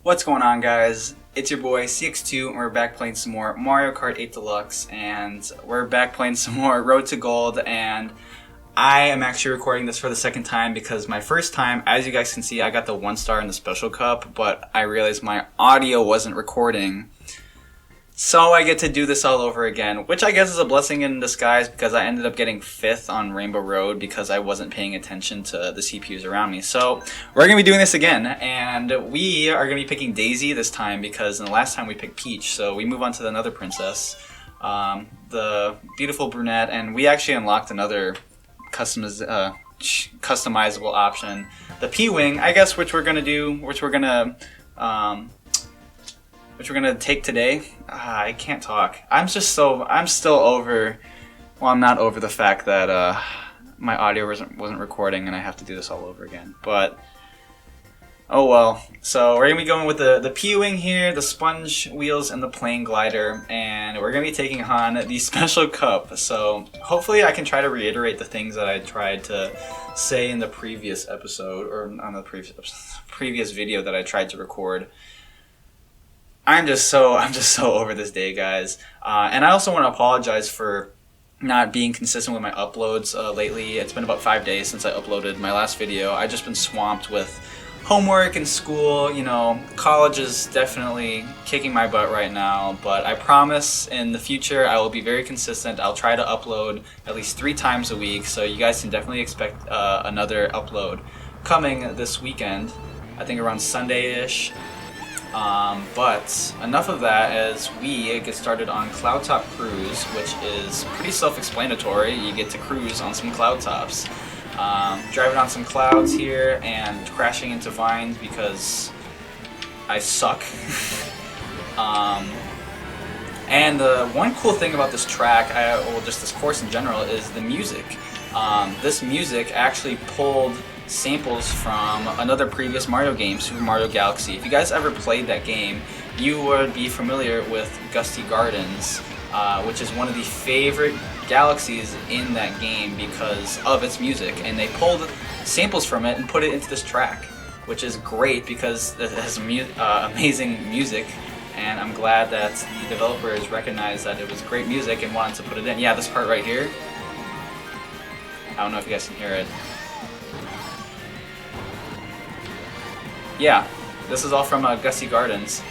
What's going on, guys? It's your boy CX2 and we're back playing some more Mario Kart 8 Deluxe, and we're back playing some more Road to Gold. And I am actually recording this for the second time because my first time, as you guys can see, I got the 1 star in the special cup, but I realized my audio wasn't recording. So I get to do this all over again, which I guess is a blessing in disguise because I ended up getting 5th on Rainbow Road because I wasn't paying attention to the CPUs around me. So we're going to be doing this again, and we are going to be picking Daisy this time because in the last time we picked Peach. So we move on to another princess, the beautiful brunette, and we actually unlocked another customizable option, the P-Wing, I guess, which we're going to take today. I can't talk. I'm still over. Well, I'm not over the fact that my audio wasn't recording and I have to do this all over again. But oh well. So we're gonna be going with the P-Wing here, the sponge wheels, and the plane glider, and we're gonna be taking on the special cup. So hopefully I can try to reiterate the things that I tried to say in the previous episode, or on the previous video that I tried to record. I'm just so over this day, guys. And I also want to apologize for not being consistent with my uploads lately. It's been about 5 days since I uploaded my last video. I've just been swamped with homework and school. You know, college is definitely kicking my butt right now, but I promise in the future I will be very consistent. I'll try to upload at least 3 times a week, so you guys can definitely expect another upload coming this weekend. I think around Sunday-ish. But enough of that, as we get started on Cloudtop Cruise, which is pretty self-explanatory. You get to cruise on some cloud tops, driving on some clouds here and crashing into vines because I suck. And the one cool thing about this track, or just this course in general, is the music. This music actually pulled samples from another previous Mario game, Super Mario Galaxy. If you guys ever played that game, you would be familiar with Gusty Gardens, which is one of the favorite galaxies in that game because of its music, and they pulled samples from it and put it into this track, which is great because it has amazing music, and I'm glad that the developers recognized that it was great music and wanted to put it in. Yeah, this part right here, I don't know if you guys can hear it. Yeah, this is all from Gusty Gardens.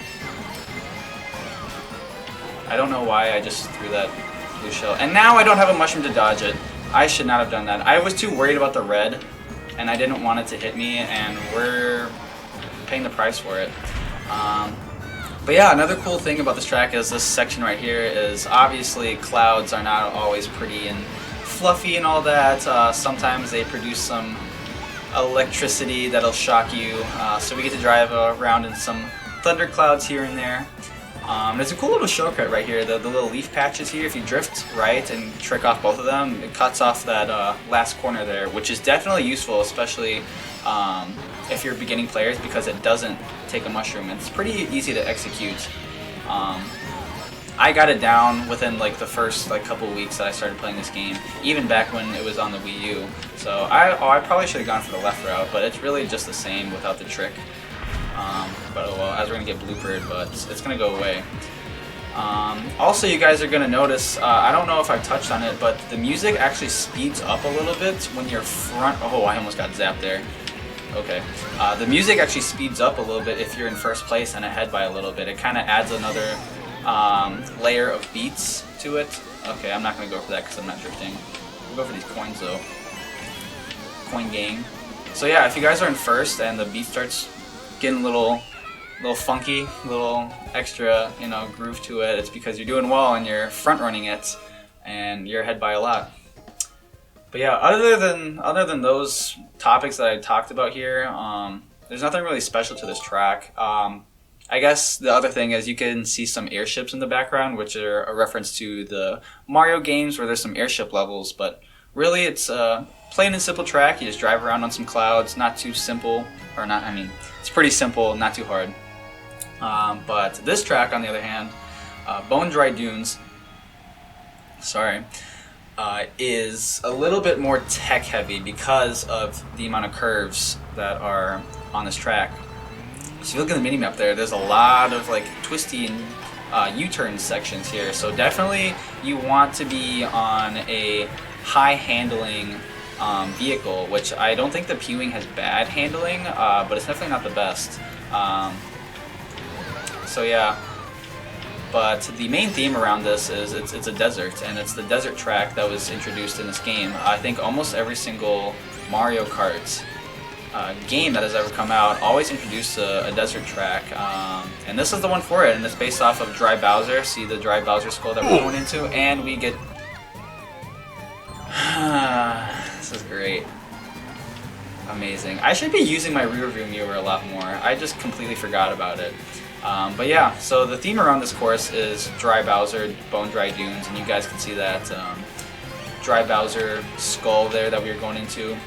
I don't know why I just threw that blue shell. And now I don't have a mushroom to dodge it. I should not have done that. I was too worried about the red, and I didn't want it to hit me, and we're paying the price for it. But yeah, another cool thing about this track is this section right here is obviously clouds are not always pretty and fluffy and all that. Sometimes they produce some electricity that'll shock you, so we get to drive around in some thunderclouds here and there. There's a cool little shortcut right here, the little leaf patches here. If you drift right and trick off both of them, it cuts off that last corner there, which is definitely useful, especially if you're beginning players, because it doesn't take a mushroom. It's pretty easy to execute. I got it down within like the first couple weeks that I started playing this game, even back when it was on the Wii U. So I probably should have gone for the left route, but it's really just the same without the trick. But oh well, as we're gonna get bloopered, but it's gonna go away. Also, you guys are gonna notice, I don't know if I've touched on it, but the music actually speeds up a little bit when you're front. Oh, I almost got zapped there. Okay. The music actually speeds up a little bit if you're in first place and ahead by a little bit. It kind of adds another layer of beats to it. Okay, I'm not going to go for that because I'm not drifting. We'll go for these coins though. Coin gang. So yeah, if you guys are in first and the beat starts getting a little funky, little extra, groove to it, it's because you're doing well and you're front running it and you're ahead by a lot. But yeah, other than those topics that I talked about here, there's nothing really special to this track. I guess the other thing is you can see some airships in the background, which are a reference to the Mario games where there's some airship levels, but really it's a plain and simple track. You just drive around on some clouds, not too simple, it's pretty simple, not too hard. But this track, on the other hand, Bone Dry Dunes, is a little bit more tech heavy because of the amount of curves that are on this track. So if you look at the mini map there's a lot of like twisty and U-turn sections here. So definitely you want to be on a high handling vehicle, which I don't think the P-Wing has bad handling, but it's definitely not the best. So yeah, but the main theme around this is it's a desert, and it's the desert track that was introduced in this game. I think almost every single Mario Kart game that has ever come out always introduced a desert track, and this is the one for it, and it's based off of Dry Bowser. See the Dry Bowser skull that we're going into, and we get... This is great. Amazing. I should be using my rear view mirror a lot more. I just completely forgot about it. But yeah, so the theme around this course is Dry Bowser, Bone Dry Dunes, and you guys can see that Dry Bowser skull there that we are going into.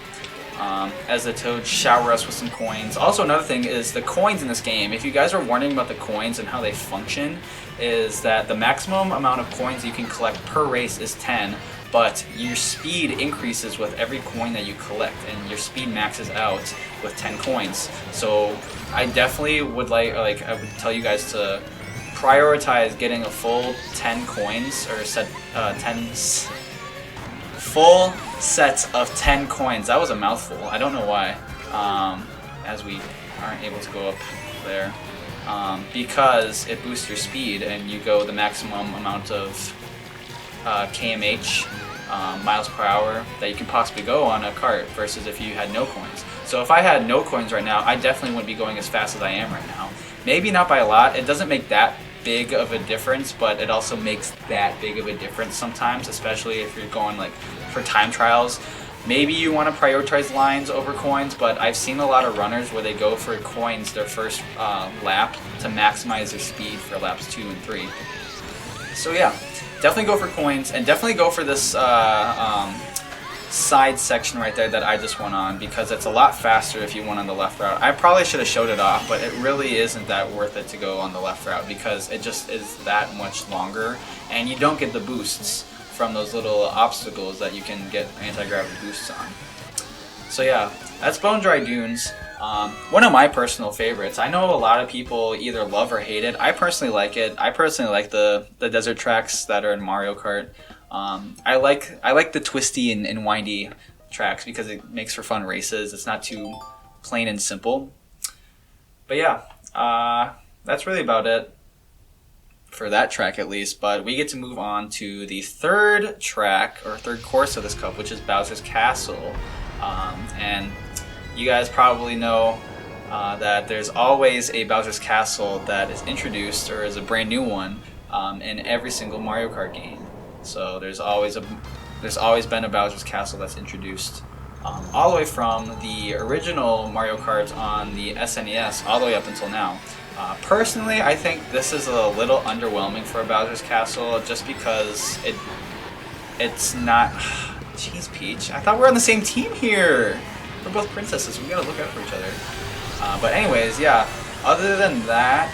As the Toads shower us with some coins. Also, another thing is the coins in this game. If you guys are wondering about the coins and how they function, is that the maximum amount of coins you can collect per race is 10, but your speed increases with every coin that you collect, and your speed maxes out with 10 coins. So I definitely would I would tell you guys to prioritize getting a full 10 coins, or full sets of 10 coins. That was a mouthful. I don't know why. As we aren't able to go up there. Because it boosts your speed, and you go the maximum amount of kmh, miles per hour, that you can possibly go on a cart, versus if you had no coins. So if I had no coins right now, I definitely wouldn't be going as fast as I am right now. Maybe not by a lot. It doesn't make that big of a difference, but it also makes that big of a difference sometimes, especially if you're going like for time trials. Maybe you want to prioritize lines over coins, but I've seen a lot of runners where they go for coins their first lap to maximize their speed for laps 2 and 3. So yeah, definitely go for coins, and definitely go for this side section right there that I just went on, because it's a lot faster if you went on the left route. I probably should have showed it off, but it really isn't that worth it to go on the left route, because it just is that much longer, and you don't get the boosts from those little obstacles that you can get anti-gravity boosts on. So yeah, that's Bone Dry Dunes. One of my personal favorites. I know a lot of people either love or hate it. I personally like it. I personally like the desert tracks that are in Mario Kart. I like the twisty and windy tracks because it makes for fun races. It's not too plain and simple. But yeah, that's really about it for that track, at least. But we get to move on to the third track, or third course of this cup, which is Bowser's Castle. And you guys probably know that there's always a Bowser's Castle that is introduced, or is a brand new one, in every single Mario Kart game. So there's always been a Bowser's Castle that's introduced, all the way from the original Mario Kart on the SNES all the way up until now. Personally, I think this is a little underwhelming for a Bowser's Castle, just because it's not... Jeez, Peach, I thought we were on the same team here! We're both princesses, we gotta look out for each other. But anyways, yeah, other than that,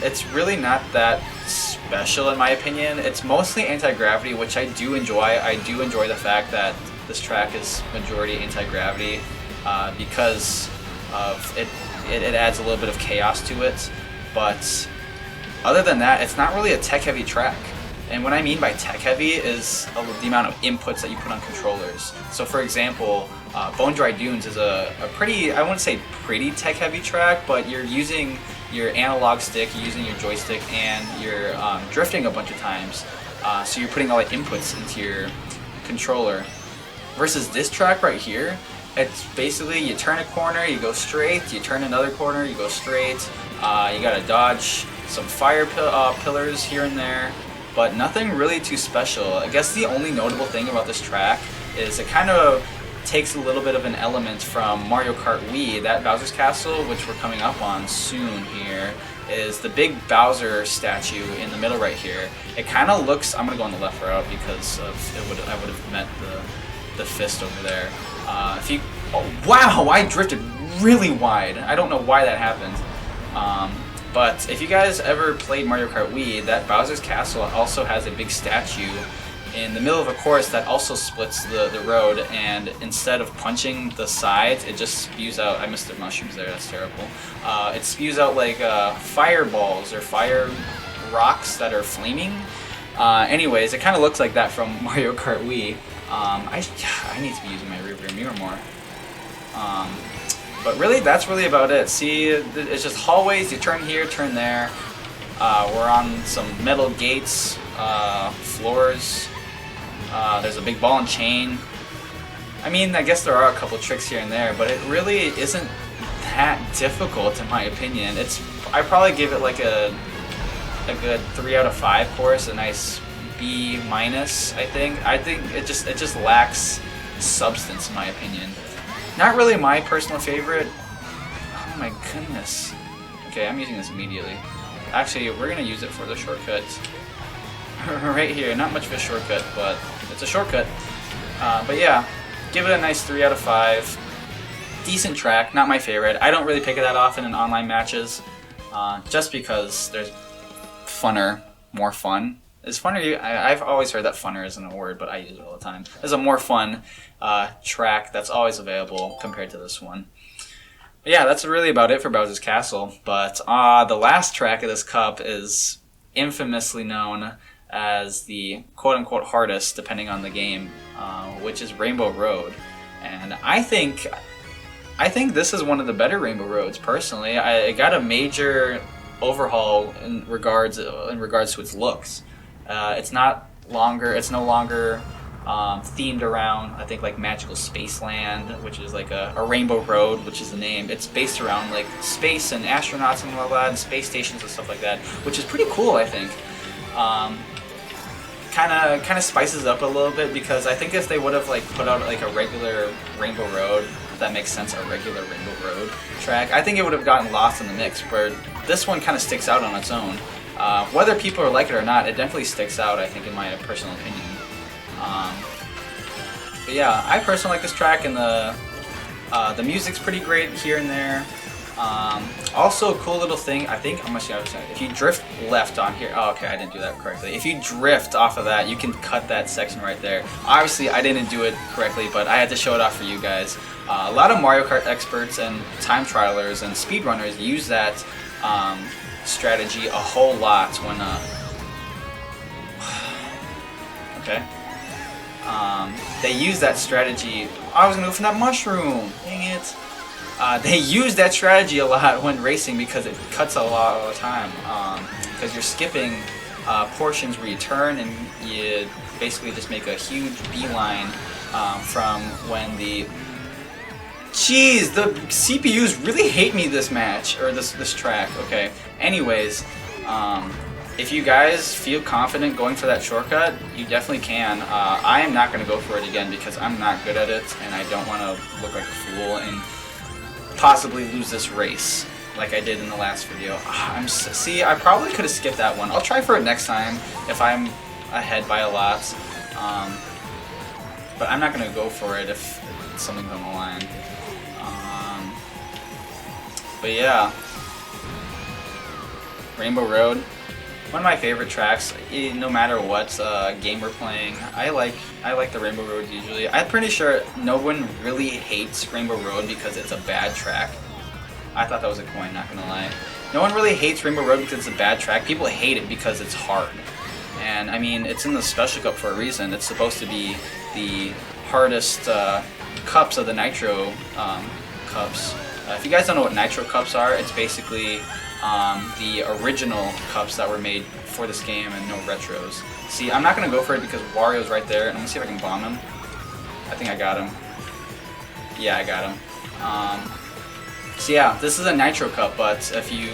it's really not that special in my opinion. It's mostly anti-gravity, which I do enjoy. I do enjoy the fact that this track is majority anti-gravity, because of it adds a little bit of chaos to it. But other than that, it's not really a tech-heavy track. And what I mean by tech-heavy is the amount of inputs that you put on controllers. So for example, Bone Dry Dunes is a pretty, I wouldn't say pretty tech-heavy track, but you're using your analog stick, you're using your joystick, and you're drifting a bunch of times. So you're putting all the inputs into your controller. Versus this track right here, it's basically you turn a corner, you go straight, you turn another corner, you go straight. You gotta dodge some fire pillars here and there, but nothing really too special. I guess the only notable thing about this track is it kind of takes a little bit of an element from Mario Kart Wii. That Bowser's Castle, which we're coming up on soon here, is the big Bowser statue in the middle right here. It kind of looks... I'm going to go on the left route because I would have met the fist over there. Oh, wow! I drifted really wide. I don't know why that happened. But if you guys ever played Mario Kart Wii, that Bowser's Castle also has a big statue in the middle of a course that also splits the road, and instead of punching the sides, it just spews out. I missed the mushrooms there, that's terrible. It spews out like fireballs or fire rocks that are flaming. Anyways, it kind of looks like that from Mario Kart Wii. I need to be using my rearview mirror more. But really, that's really about it. See, it's just hallways. You turn here, turn there. We're on some metal gates, floors. There's a big ball and chain. I mean, I guess there are a couple tricks here and there, but it really isn't that difficult in my opinion. I probably give it like a good 3 out of 5 course, a nice B minus. I think it just lacks substance in my opinion. Not really my personal favorite. Oh my goodness. Okay, I'm using this immediately. Actually, we're gonna use it for the shortcut right here. Not much of a shortcut, but it's a shortcut. But yeah, give it a nice 3 out of 5. Decent track, not my favorite. I don't really pick it that often in online matches, just because there's more fun. Is funner? I've always heard that funner isn't a word, but I use it all the time. There's a more fun track that's always available compared to this one. But yeah, that's really about it for Bowser's Castle. But the last track of this cup is infamously known as the quote-unquote hardest, depending on the game, which is Rainbow Road. And I think this is one of the better Rainbow Roads. Personally, it got a major overhaul in regards to its looks. It's no longer themed around, I think, like Magical Spaceland, which is like a Rainbow Road, which is the name. It's based around like space and astronauts and all that, and space stations and stuff like that, which is pretty cool, I think. Kind of spices up a little bit, because I think if they would have like put out like a regular Rainbow Road, if that makes sense, a regular Rainbow Road track, I think it would have gotten lost in the mix. Where this one kind of sticks out on its own. Whether people like it or not, it definitely sticks out, I think, in my personal opinion. But yeah, I personally like this track, and the music's pretty great here and there. Also, a cool little thing, I think, if you drift left on here, oh, okay, I didn't do that correctly. If you drift off of that, you can cut that section right there. Obviously, I didn't do it correctly, but I had to show it off for you guys. A lot of Mario Kart experts and time trialers and speedrunners use that strategy a whole lot when, okay. They use that strategy. I was gonna go for that mushroom, dang it. They use that strategy a lot when racing, because it cuts a lot of the time. Because you're skipping portions where you turn, and you basically just make a huge beeline from when the... Jeez, the CPUs really hate me this match, or this track, okay. Anyways, if you guys feel confident going for that shortcut, you definitely can. I am not going to go for it again, because I'm not good at it, and I don't want to look like a fool and possibly lose this race like I did in the last video. See, I probably could have skipped that one. I'll try for it next time if I'm ahead by a lot. But I'm not going to go for it if something's on the line. But yeah, Rainbow Road, one of my favorite tracks. No matter what game we're playing, I like the Rainbow Road usually. I'm pretty sure no one really hates Rainbow Road because it's a bad track. I thought that was a coin, not gonna lie. No one really hates Rainbow Road because it's a bad track. People hate it because it's hard. And I mean, it's in the Special Cup for a reason. It's supposed to be the hardest cups of the Nitro cups. If you guys don't know what Nitro cups are, it's basically the original cups that were made for this game and no retros. See, I'm not going to go for it because Wario's right there, and I'm going to see if I can bomb him. I think I got him. Yeah, I got him. So yeah, this is a Nitro cup, but if you,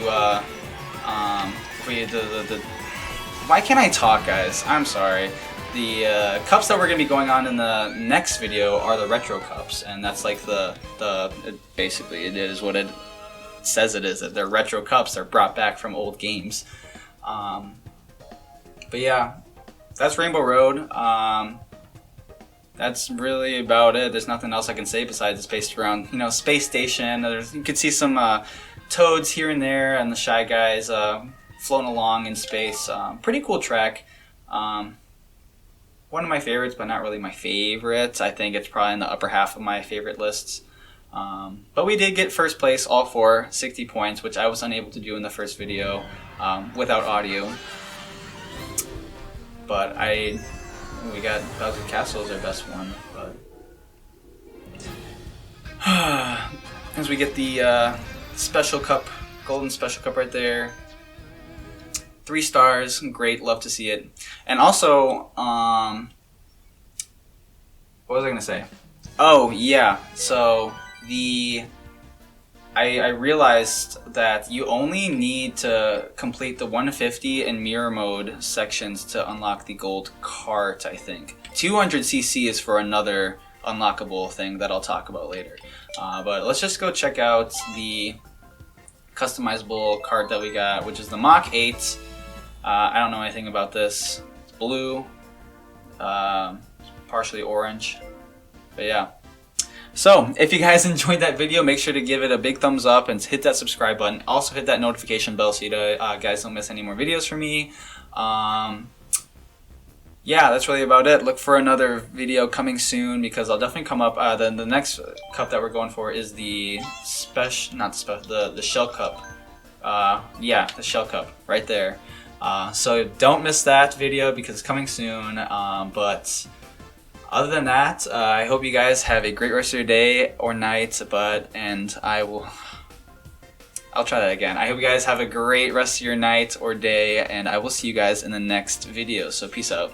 why can't I talk, guys? I'm sorry. The cups that we're going to be going on in the next video are the retro cups, and that's like basically it is what it says it is. That they're retro cups. They're brought back from old games. But yeah, that's Rainbow Road. That's really about it. There's nothing else I can say besides it's based around, Space Station. You can see some toads here and there, and the Shy Guys floating along in space. Pretty cool track. one of my favorites, but not really my favorite. I think it's probably in the upper half of my favorite lists. But we did get first place, all four, 60 points, which I was unable to do in the first video without audio. But we got Bowser Castle as our best one. But as we get the special cup, golden special cup right there. 3 stars, great, love to see it. And also, what was I gonna say? Oh yeah, so I realized that you only need to complete the 150 and mirror mode sections to unlock the gold cart, I think. 200cc is for another unlockable thing that I'll talk about later. But let's just go check out the customizable cart that we got, which is the Mach 8. I don't know anything about this. It's blue, partially orange, but yeah. So, if you guys enjoyed that video, make sure to give it a big thumbs up and hit that subscribe button. Also hit that notification bell so you guys don't miss any more videos from me. Yeah, that's really about it. Look for another video coming soon because I'll definitely come up. The next cup that we're going for is the the shell cup. Yeah, the shell cup right there. So don't miss that video because it's coming soon. But other than that, I hope you guys have a great rest of your day or night. I'll try that again. I hope you guys have a great rest of your night or day, and I will see you guys in the next video. So peace out.